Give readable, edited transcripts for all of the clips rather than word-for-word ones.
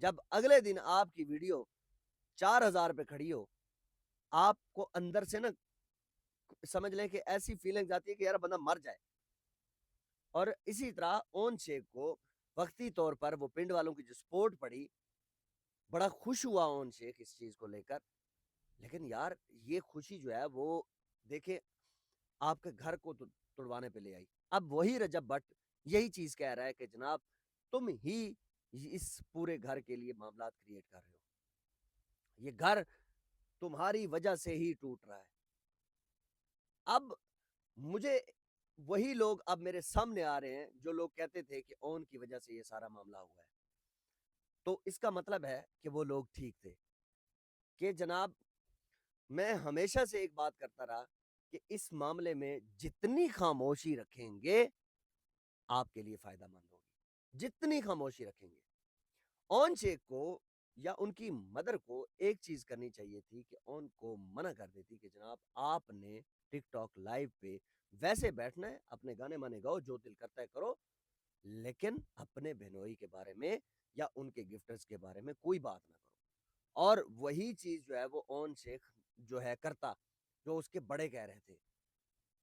جب اگلے دن آپ کی ویڈیو 4000 پہ کھڑی ہو، آپ کو اندر سے نا سمجھ لیں کہ ایسی فیلنگ آتی ہے کہ یار بندہ مر جائے۔ اور اسی طرح اون شیخ کو وقتی طور پر وہ پنڈ والوں کی جو سپورٹ پڑی، بڑا خوش ہوا اون شیخ اس چیز کو لے کر، لیکن یار یہ خوشی جو ہے وہ دیکھیں آپ کے گھر کو توڑوانے پہ لے آئی۔ اب وہی رجب بٹ یہی چیز کہہ رہا ہے کہ جناب تم ہی اس پورے گھر کے لیے معاملات کریٹ کر رہے ہو، یہ گھر تمہاری وجہ سے ہی ٹوٹ رہا ہے۔ اب مجھے وہی لوگ اب میرے سامنے آ رہے ہیں جو لوگ کہتے تھے کہ اون کی وجہ سے یہ سارا معاملہ ہوا ہے، تو اس کا مطلب ہے کہ وہ لوگ ٹھیک تھے کہ جناب میں ہمیشہ سے ایک بات کرتا رہا کہ اس معاملے میں جتنی خاموشی رکھیں گے آپ کے لیے فائدہ مند ہوگی، جتنی خاموشی رکھیں گے۔ اون شیخ کو یا ان کی مدر کو ایک چیز کرنی چاہیے تھی کہ اون کو منع کر دیتی کہ جناب آپ نے ٹک ٹاک لائیو پہ ویسے بیٹھنا ہے، اپنے گانے مانے گاؤ، جو دل کرتا ہے کرو، لیکن اپنے بہنوئی کے بارے میں یا ان کے گفٹرز کے بارے میں کوئی بات نہ کرو۔ اور وہی چیز جو ہے وہ اون شیخ جو ہے کرتا جو اس کے بڑے کہہ رہے تھے،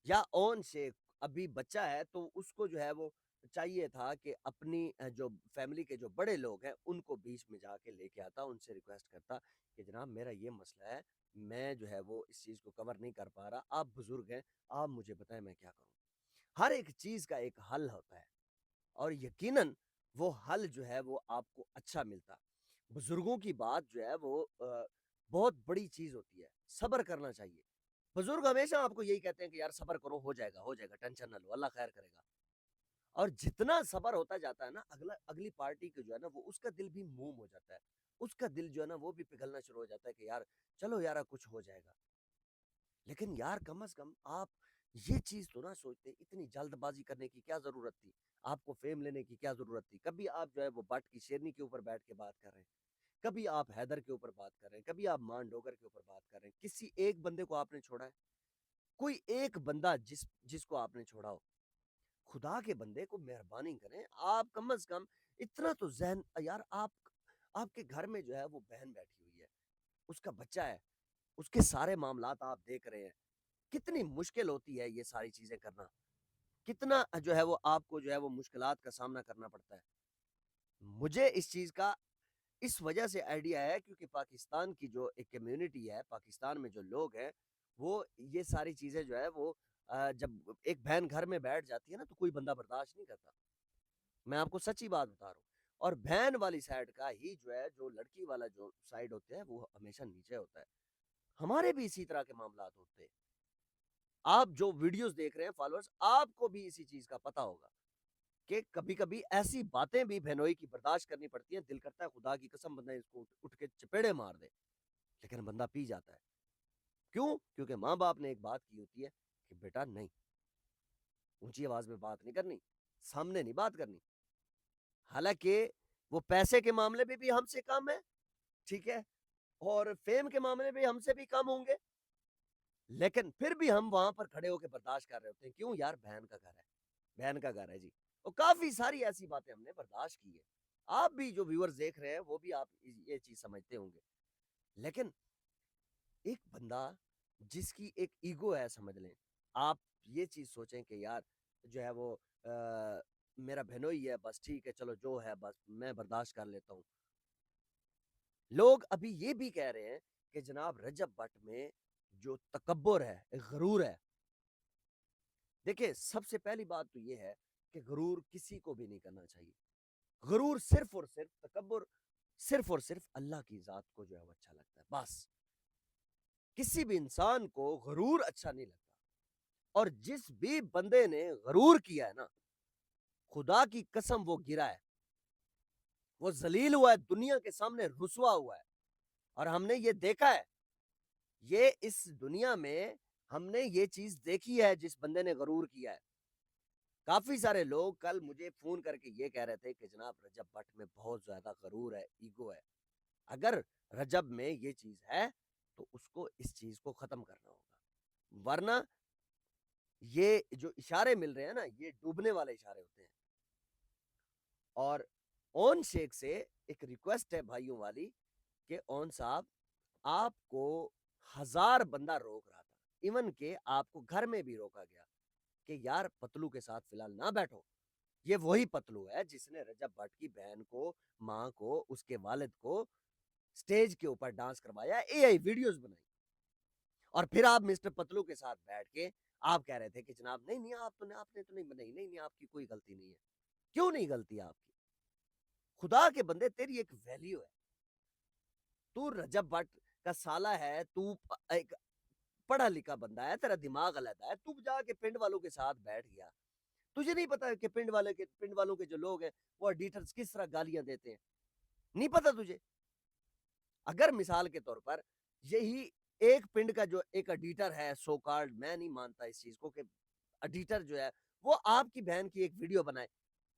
یا اون شیخ ابھی بچہ ہے تو اس کو جو ہے وہ چاہیے تھا کہ اپنی جو فیملی کے جو بڑے لوگ ہیں ان کو بیچ میں جا کے لے کے آتا، ان سے ریکویسٹ کرتا کہ جناب میرا یہ مسئلہ ہے، میں جو ہے وہ اس چیز کو کور نہیں کر پا رہا، آپ بزرگ ہیں، آپ مجھے بتائیں میں کیا کروں۔ ہر ایک چیز کا ایک حل ہوتا ہے اور یقیناً وہ حل جو ہے وہ آپ کو اچھا ملتا۔ بزرگوں کی بات جو ہے وہ بہت بڑی چیز ہوتی ہے، صبر کرنا چاہیے۔ بزرگ ہمیشہ آپ کو یہی کہتے ہیں کہ یار صبر کرو، ہو جائے گا، ٹینشن نہ لو، اللہ خیر کرے گا۔ اور جتنا صبر ہوتا جاتا ہے نا اگلی پارٹی کے جو ہے نا وہ اس کا دل بھی موم ہو جاتا ہے، اس کا دل جو ہے نا وہ بھی پگھلنا شروع ہو جاتا ہے کہ یار چلو یار کچھ ہو جائے گا۔ لیکن یار کم از کم آپ یہ چیز تو نہ سوچتے، اتنی جلد بازی کرنے کی کیا ضرورت تھی، آپ کو فیم لینے کی کیا ضرورت تھی؟ کبھی آپ جو ہے وہ بٹ کی شیرنی کے اوپر بیٹھ کے بات کر رہے ہیں، کبھی آپ حیدر کے اوپر بات کر رہے ہیں، کبھی آپ مان ڈوگر کے اوپر بات کر رہے ہیں، کسی ایک بندے کو آپ نے چھوڑا ہے؟ کوئی ایک بندہ جس کو آپ نے چھوڑا ہو؟ خدا کے بندے کو مہربانی کریں، آپ کم از کم اتنا تو ذہن، یار آپ کے گھر میں جو ہے وہ بہن بیٹھی ہوئی ہے، اس کا بچہ ہے، اس کے سارے معاملات آپ دیکھ رہے ہیں، کتنی مشکل ہوتی ہے یہ ساری چیزیں کرنا، کتنا جو ہے وہ آپ کو جو ہے وہ مشکلات کا سامنا کرنا پڑتا ہے۔ مجھے اس چیز کا اس وجہ سے آئیڈیا ہے کیونکہ پاکستان کی جو ایک کمیونٹی ہے، پاکستان میں جو لوگ ہیں، وہ یہ ساری چیزیں جو ہے وہ جب ایک بہن گھر میں بیٹھ جاتی ہے نا تو کوئی بندہ برداشت نہیں کرتا، میں آپ کو سچی بات بتا رہا ہوں۔ اور بہن والی سائڈ کا ہی جو ہے جو لڑکی والا جو سائڈ ہوتا ہے وہ ہمیشہ نیچے ہوتا ہے۔ ہمارے بھی اسی طرح کے معاملات ہوتے ہیں، آپ جو ویڈیوز دیکھ رہے ہیں فالوورز، آپ کو بھی اسی چیز کا پتا ہوگا کہ کبھی کبھی ایسی باتیں بھی بہنوئی کی برداشت کرنی پڑتی ہیں، دل کرتا ہے خدا کی قسم بندہ اس کو اٹھ کے چپیڑے مار دے، لیکن بندہ پی جاتا ہے۔ کیوں؟ کیونکہ ماں باپ نے ایک بات کی ہوتی ہے کہ بیٹا نہیں، اونچی آواز میں بات نہیں کرنی، سامنے نہیں بات کرنی۔ حالانکہ وہ پیسے کے معاملے میں بھی ہم سے کم ہے، ٹھیک ہے، اور فیم کے معاملے میں ہم سے بھی کم ہوں گے، لیکن پھر بھی ہم وہاں پر کھڑے ہو کے برداشت کر رہے ہوتے ہیں۔ کیوں؟ یار بہن کا گھر ہے، بہن کا گھر ہے جی۔ اور کافی ساری ایسی باتیں ہم نے برداشت کی ہے، آپ بھی جو ویورز دیکھ رہے ہیں وہ بھی آپ یہ چیز سمجھتے ہوں گے۔ لیکن ایک بندہ جس کی ایک ایگو ہے، سمجھ لیں آپ یہ چیز سوچیں کہ یار جو ہے وہ میرا بہنوئی ہے، بس ٹھیک ہے، چلو جو ہے بس میں برداشت کر لیتا ہوں۔ لوگ ابھی یہ بھی کہہ رہے ہیں کہ جناب رجب بٹ میں جو تکبر ہے، غرور ہے، دیکھیں سب سے پہلی بات تو یہ ہے کہ غرور کسی کو بھی نہیں کرنا چاہیے۔ غرور صرف اور صرف تکبر صرف اور صرف اللہ کی ذات کو جو ہے وہ اچھا لگتا ہے، بس کسی بھی انسان کو غرور اچھا نہیں لگتا۔ اور جس بھی بندے نے غرور کیا ہے نا، خدا کی قسم وہ گرا ہے، وہ ذلیل ہوا ہے، دنیا کے سامنے رسوا ہوا ہے۔ اور ہم نے یہ دیکھا ہے، یہ اس دنیا میں ہم نے یہ چیز دیکھی ہے، جس بندے نے غرور کیا ہے۔ کافی سارے لوگ کل مجھے فون کر کے یہ کہہ رہے تھے کہ جناب رجب بٹ میں بہت زیادہ غرور ہے، ایگو ہے۔ اگر رجب میں یہ چیز ہے تو اس کو اس چیز کو ختم کرنا ہوگا، ورنہ یہ جو اشارے مل رہے ہیں نا، یہ ڈوبنے والے اشارے ہوتے ہیں۔ اور اون شیخ سے ایک ریکویسٹ ہے بھائیوں والی کہ اون صاحب آپ کو 1000 بندہ روک رہا تھا، ایون کہ آپ کو گھر میں بھی روکا گیا کہ یار پتلو کے ساتھ فی الحال نہ بیٹھو. یہ وہی پتلو ہے جس نے رجب بھٹ کی بہن کو، ماں کو، اس کے والد کو سٹیج کے اوپر ڈانس کروایا، اے آئی ویڈیوز بنائی، اور پھر آپ مسٹر پتلو کے ساتھ بیٹھ کے آپ کہہ رہے تھے کہ جناب نہیں نہیں آپ نے تو نہیں بنائی، نہیں نہیں آپ کی کوئی غلطی نہیں ہے. کیوں نہیں غلطی آپ کی؟ خدا کے بندے تیری ایک ویلیو ہے، تو رجب بٹ کا سالہ ہے، تو ایک پڑھا لکھا بندہ ہے، تیرا دماغ علیحدہ ہے، تو جا کے پنڈ والوں کے ساتھ بیٹھ گیا. تجھے نہیں پتا کہ پنڈ والوں کے جو لوگ ہیں وہ ایڈیٹرز کس طرح گالیاں دیتے ہیں؟ نہیں پتا تجھے؟ اگر مثال کے طور پر یہی ایک پنڈ کا جو ایک ایڈیٹر ہے سو کارڈ، میں نہیں مانتا اس چیز کو کہ ایڈیٹر جو ہے وہ آپ کی بہن کی ایک ویڈیو بنائے،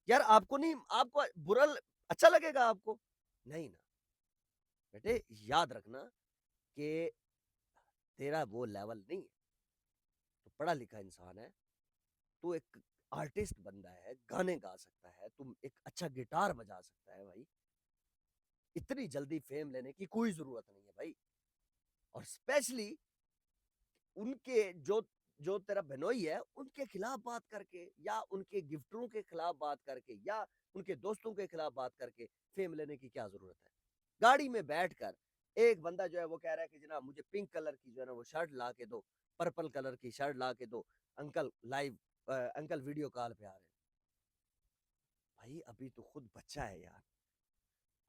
یار آپ کو نہیں، آپ کو برا اچھا لگے گا آپ کو؟ نہیں نا بیٹے، یاد رکھنا کہ تیرا وہ لیول نہیں ہے، تو پڑھا لکھا انسان ہے، تو ایک آرٹسٹ بندہ ہے، گانے گا سکتا ہے، تم ایک اچھا گٹار بجا سکتا ہے بھائی. اتنی جلدی فیم لینے کی کوئی ضرورت نہیں ہے بھائی. اور اسپیشلی ان کے جو تیرا بہنوئی ہے ان کے خلاف بات کر کے، یا ان کے گفٹروں کے خلاف بات کر کے، یا ان کے دوستوں کے خلاف بات کر کے فیم لینے کی کیا ضرورت ہے؟ گاڑی میں بیٹھ کر ایک بندہ جو ہے وہ کہہ رہا ہے کہ جناب مجھے پنک کلر کی جو ہے نا وہ شرٹ لا کے دو، پرپل کلر کی شرٹ لا کے دو، uncle live, uncle video call پہ آ رہے ہیں. بھائی ابھی تو خود بچہ ہے یار،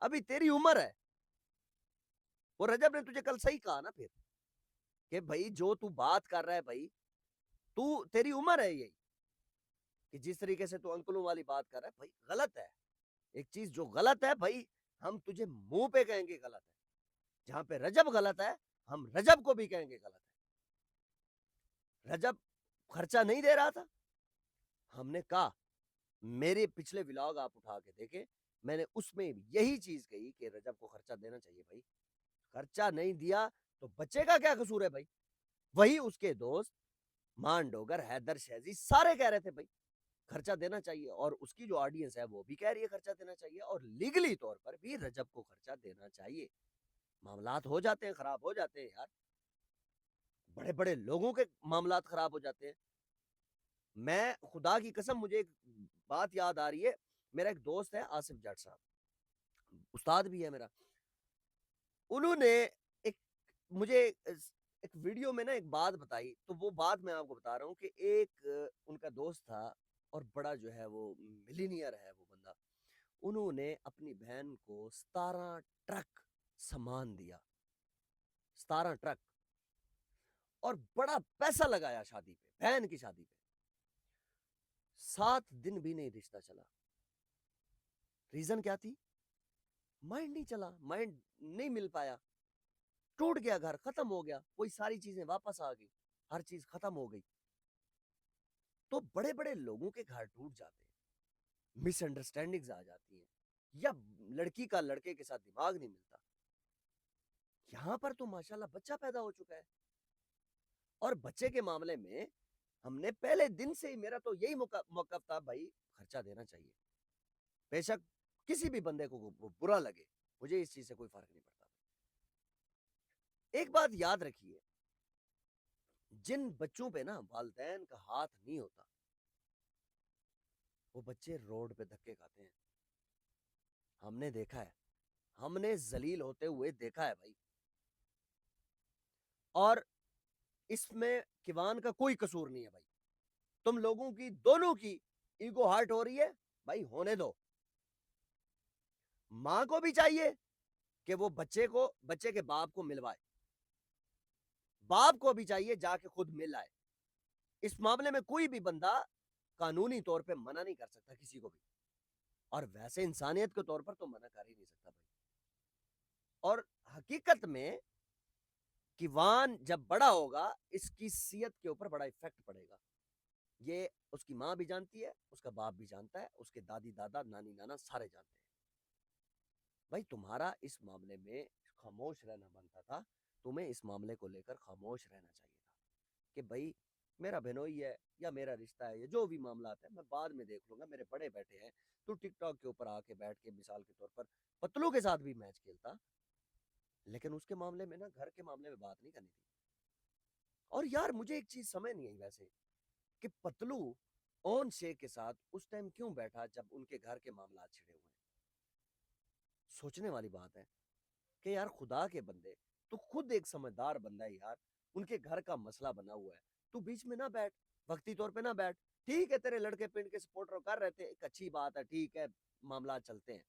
ابھی تیری عمر ہے. وہ رجب نے تجھے کل صحیح کہا نا پھر کہ بھائی جو تو بات کر رہا ہے بھائی، تو تیری عمر ہے یہی، کہ جس طریقے سے تو انکلوں والی بات کر رہا ہے بھائی غلط ہے. ایک چیز جو غلط ہے بھائی ہم تجھے منہ پہ کہیں گے غلط ہے، جہاں پہ رجب غلط ہے ہم رجب کو بھی کہیں گے غلط ہے. رجب خرچہ نہیں دے رہا تھا، ہم نے کہا، میرے پچھلے ولاگ آپ اٹھا کے دیکھیں، میں نے اس میں یہی چیز کہی کہ رجب کو خرچہ دینا چاہیے بھائی. خرچہ نہیں دیا تو بچے کا کیا قصور ہے بھائی؟ وہی اس کے دوست مان ڈوگر، حیدر شہزی سارے کہہ رہے تھے بھائی خرچہ دینا چاہیے، اور اس کی جو آڈینس ہے وہ بھی کہہ رہی ہے خرچہ دینا چاہیے، اور لیگلی طور پر بھی رجب کو خرچہ دینا چاہیے. معاملات ہو جاتے ہیں، خراب ہو جاتے ہیں یار، بڑے بڑے لوگوں کے معاملات خراب ہو جاتے ہیں. میں خدا کی قسم مجھے ایک بات یاد آ رہی ہے، میرا ایک دوست ہے آصف جٹ صاحب، استاد بھی ہے میرا. انہوں نے ایک مجھے ایک ویڈیو میں نا ایک بات بتائی، تو وہ بات میں آپ کو بتا رہا ہوں کہ ایک ان کا دوست تھا اور بڑا جو ہے وہ ملینئر ہے وہ بندہ. انہوں نے اپنی بہن کو 17 ٹرک سامان دیا، 17 ٹرک، اور بڑا پیسہ لگایا شادی پہ، بہن کی شادی پہ. 7 دن بھی نہیں رشتہ چلا. ریزن کیا تھی؟ مائنڈ نہیں چلا، مائنڈ نہیں مل پایا، ٹوٹ گیا گھر، ختم ہو گیا، کوئی ساری چیزیں واپس آ گئی، ہر چیز ختم ہو گئی. تو بڑے بڑے لوگوں کے گھر ٹوٹ جاتے ہیں، مس انڈرسٹینڈنگز آ جاتی ہیں، یا لڑکی کا لڑکے کے ساتھ دماغ نہیں ملتا. یہاں پر تو ماشاءاللہ بچہ پیدا ہو چکا ہے، اور بچے کے معاملے میں ہم نے پہلے دن سے ہی، میرا تو یہی موقف تھا بھائی خرچہ دینا چاہیے، بے شک کسی بھی بندے کو برا لگے، مجھے اس چیز سے کوئی فرق نہیں پڑتا. ایک بات یاد رکھیے، جن بچوں پہ نا والدین کا ہاتھ نہیں ہوتا وہ بچے روڈ پہ دھکے کھاتے ہیں. ہم نے دیکھا ہے، ہم نے ذلیل ہوتے ہوئے دیکھا ہے بھائی. اور اس میں کیوان کا کوئی قصور نہیں ہے بھائی، تم لوگوں کی دونوں کی ایگو ہارٹ ہو رہی ہے بھائی، ہونے دو. ماں کو بھی چاہیے کہ وہ بچے کے باپ کو ملوائے، باپ کو بھی چاہیے جا کے خود مل آئے. اس معاملے میں کوئی بھی بندہ قانونی طور پہ منع نہیں کر سکتا کسی کو بھی، اور ویسے انسانیت کے طور پر تو منع کر ہی نہیں سکتا بھائی. اور حقیقت میں کیوان جب بڑا ہوگا اس کی صحت کے اوپر بڑا افیکٹ پڑے گا. یہ اس کی ماں بھی جانتی ہے، اس کا باپ بھی جانتا ہے، اس کے دادی دادا نانی نانا سارے جانتے ہیں. بھائی تمہارا اس معاملے میں خاموش رہنا بنتا تھا، تمہیں اس معاملے کو لے کر خاموش رہنا چاہیے تھا کہ بھائی میرا بہنوئی ہے یا میرا رشتہ ہے یا جو بھی معاملات ہیں میں بعد میں دیکھ لوں گا، میرے بڑے بیٹے ہیں، تو ٹک ٹاک کے اوپر آ کے بیٹھ کے مثال کے طور پر پتلو کے ساتھ بھی میچ کھیلتا، لیکن اس کے معاملے میں نا گھر کے معاملے میں بات نہیں کرنی تھی۔ اور یار مجھے ایک چیز سمجھ نہیں آئی ویسے کہ پتلو اون شیخ کے ساتھ اس ٹائم کیوں بیٹھا جب ان کے گھر کے معاملات چھڑے ہوئے ہیں؟ سوچنے والی بات ہے کہ یار خدا کے بندے، تو خود ایک سمجھدار بندہ ہے یار، ان کے گھر کا مسئلہ بنا ہوا ہے، تو بیچ میں نہ بیٹھ، وقتی طور پہ نہ بیٹھ۔ ٹھیک ہے تیرے لڑکے پنڈ کے سپورٹر کر رہے تھے، ایک اچھی بات ہے، ٹھیک ہے، معاملات چلتے ہیں،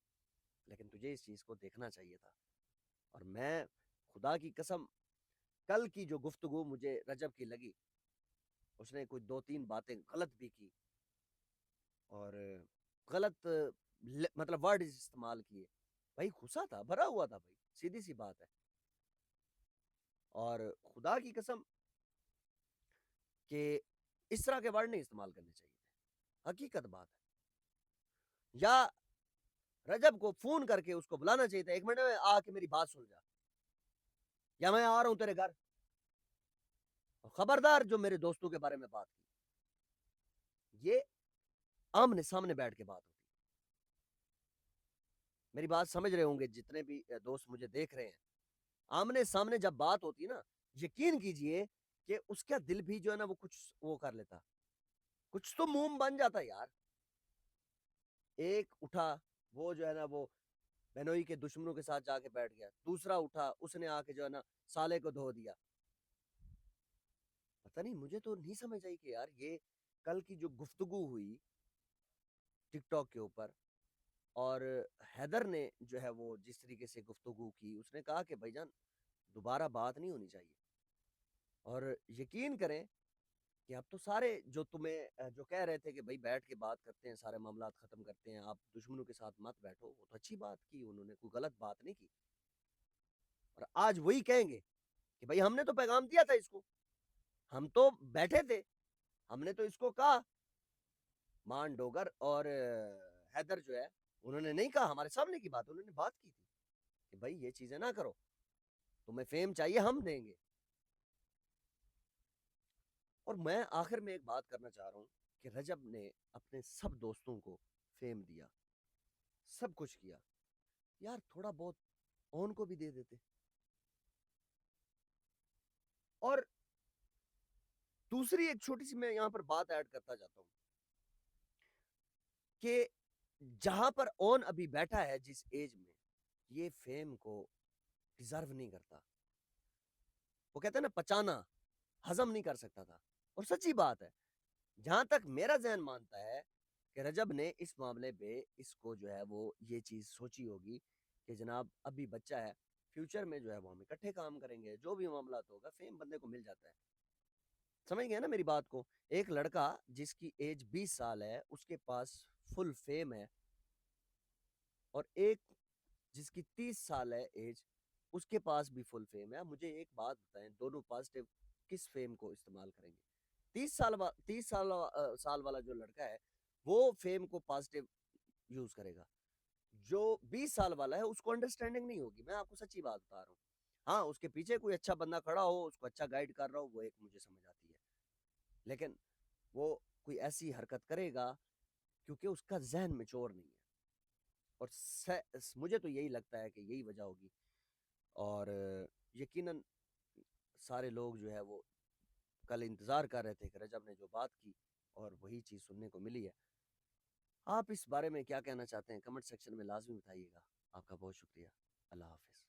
لیکن تجھے اس چیز کو دیکھنا چاہیے تھا۔ اور میں خدا کی قسم کل کی جو گفتگو مجھے رجب کی لگی، اس نے کوئی دو تین باتیں غلط بھی کی اور غلط مطلب ورڈ استعمال کیے، بھائی غصہ تھا، بھرا ہوا تھا بھائی، سیدھی سی بات ہے۔ اور خدا کی قسم کہ اس طرح کے ورڈ نہیں استعمال کرنے چاہیے تھے، حقیقت بات ہے۔ یا رجب کو فون کر کے اس کو بلانا چاہیے تھا، ایک منٹ میں آ کے میری بات سن جا، یا میں آ رہا ہوں تیرے گھر، خبردار جو میرے دوستوں کے بارے میں بات کی، یہ آمنے سامنے بیٹھ کے بات ہوتی۔ میری بات سمجھ رہے ہوں گے جتنے بھی دوست مجھے دیکھ رہے ہیں، آمنے سامنے جب بات ہوتی نا، یقین کیجئے کہ اس کا دل بھی جو ہے نا وہ کچھ وہ کر لیتا، کچھ تو منہ بن جاتا یار۔ ایک اٹھا وہ جو ہے نا وہ بہنوئی کے دشمنوں کے ساتھ جا کے بیٹھ گیا، دوسرا اٹھا اس نے آ کے جو ہے نا سالے کو دھو دیا۔ پتہ نہیں، مجھے تو نہیں سمجھ آئی کہ یار یہ کل کی جو گفتگو ہوئی ٹک ٹاک کے اوپر، اور حیدر نے جو ہے وہ جس طریقے سے گفتگو کی، اس نے کہا کہ بھائی جان دوبارہ بات نہیں ہونی چاہیے۔ اور یقین کریں کہ اب تو سارے جو تمہیں جو کہہ رہے تھے کہ بھائی بیٹھ کے بات کرتے ہیں، سارے معاملات ختم کرتے ہیں، آپ دشمنوں کے ساتھ مت بیٹھو، وہ تو اچھی بات کی انہوں نے، کوئی غلط بات نہیں کی۔ اور آج وہی کہیں گے کہ بھائی ہم نے تو پیغام دیا تھا اس کو، ہم تو بیٹھے تھے، ہم نے تو اس کو کہا۔ مان ڈوگر اور حیدر جو ہے انہوں نے نہیں کہا، ہمارے سامنے کی بات انہوں نے بات کی تھی کہ بھائی یہ چیزیں نہ کرو، تمہیں فیم چاہیے ہم دیں گے۔ اور میں آخر میں ایک بات کرنا چاہ رہا ہوں کہ رجب نے اپنے سب دوستوں کو فیم دیا، سب کچھ کیا، یار تھوڑا بہت اون کو بھی دے دیتے۔ اور دوسری ایک چھوٹی سی میں یہاں پر بات ایڈ کرتا جاتا ہوں کہ جہاں پر اون ابھی بیٹھا ہے جس ایج میں، یہ فیم کو ڈیزرو نہیں کرتا۔ وہ کہتے ہیں نا پچانا، ہضم نہیں کر سکتا تھا، اور سچی بات ہے۔ جہاں تک میرا ذہن مانتا ہے کہ رجب نے اس معاملے پہ اس کو جو ہے وہ یہ چیز سوچی ہوگی کہ جناب ابھی بچہ ہے، فیوچر میں جو ہے وہ ہم اکٹھے کام کریں گے، جو بھی معاملات ہوگا، فیم بندے کو مل جاتا ہے۔ سمجھ گئے نا میری بات کو؟ ایک لڑکا جس کی ایج 20 سال ہے اس کے پاس فل فیم ہے، اور ایک جس کی 30 سال ہے ایج، اس کے پاس بھی فل فیم ہے۔ مجھے ایک بات بتائیں، دونوں پازیٹیو کس فیم کو استعمال کریں گے؟ 30 سال والا جو لڑکا ہے وہ فیم کو پازیٹیو یوز کرے گا، جو 20 سال والا ہے اس کو انڈرسٹینڈنگ نہیں ہوگی۔ میں آپ کو سچی بات بتا رہا ہوں، ہاں اس کے پیچھے کوئی اچھا بندہ کھڑا ہو، اس کو اچھا گائیڈ کر رہا ہو، وہ ایک مجھے سمجھ آتی ہے، لیکن وہ کوئی ایسی حرکت کرے گا کیونکہ اس کا ذہن میچور نہیں ہے۔ اور مجھے تو یہی لگتا ہے کہ یہی وجہ ہوگی، اور یقیناً سارے لوگ جو ہے وہ کل انتظار کر رہے تھے کہ رجب نے جو بات کی، اور وہی چیز سننے کو ملی ہے۔ آپ اس بارے میں کیا کہنا چاہتے ہیں؟ کمنٹ سیکشن میں لازمی بتائیے گا۔ آپ کا بہت شکریہ، اللہ حافظ۔